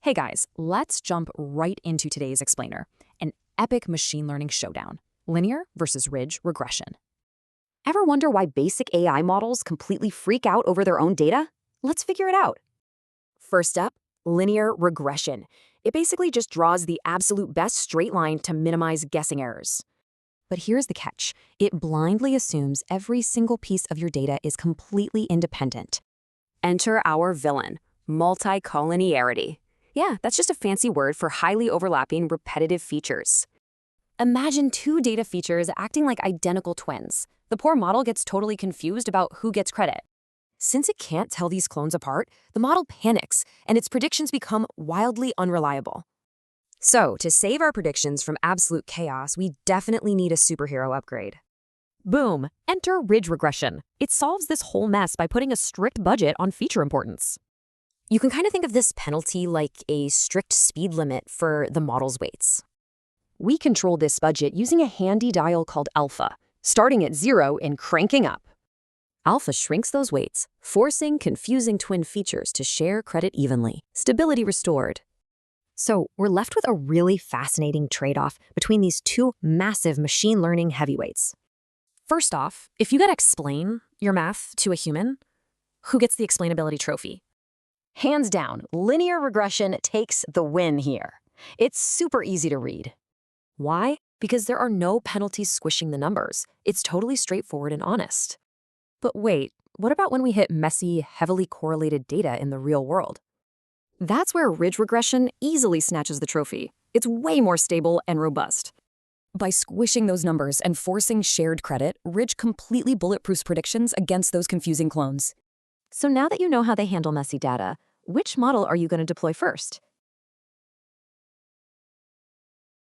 Hey guys, let's jump right into today's explainer, an epic machine learning showdown, linear versus ridge regression. Ever wonder why basic AI models completely freak out over their own data? Let's figure it out. First up, linear regression. It basically just draws the absolute best straight line to minimize guessing errors. But here's the catch. It blindly assumes every single piece of your data is completely independent. Enter our villain, multicollinearity. Yeah, that's just a fancy word for highly overlapping repetitive features. Imagine two data features acting like identical twins. The poor model gets totally confused about who gets credit. Since it can't tell these clones apart, the model panics, and its predictions become wildly unreliable. So, to save our predictions from absolute chaos, we definitely need a superhero upgrade. Boom! Enter ridge regression. It solves this whole mess by putting a strict budget on feature importance. You can kind of think of this penalty like a strict speed limit for the model's weights. We control this budget using a handy dial called alpha, starting at 0 and cranking up. Alpha shrinks those weights, forcing confusing twin features to share credit evenly. Stability restored. So we're left with a really fascinating trade-off between these two massive machine learning heavyweights. First off, if you gotta explain your math to a human, who gets the explainability trophy? Hands down, linear regression takes the win here. It's super easy to read. Why? Because there are no penalties squishing the numbers. It's totally straightforward and honest. But wait, what about when we hit messy, heavily correlated data in the real world? That's where ridge regression easily snatches the trophy. It's way more stable and robust. By squishing those numbers and forcing shared credit, Ridge completely bulletproofs predictions against those confusing clones. So now that you know how they handle messy data, which model are you going to deploy first?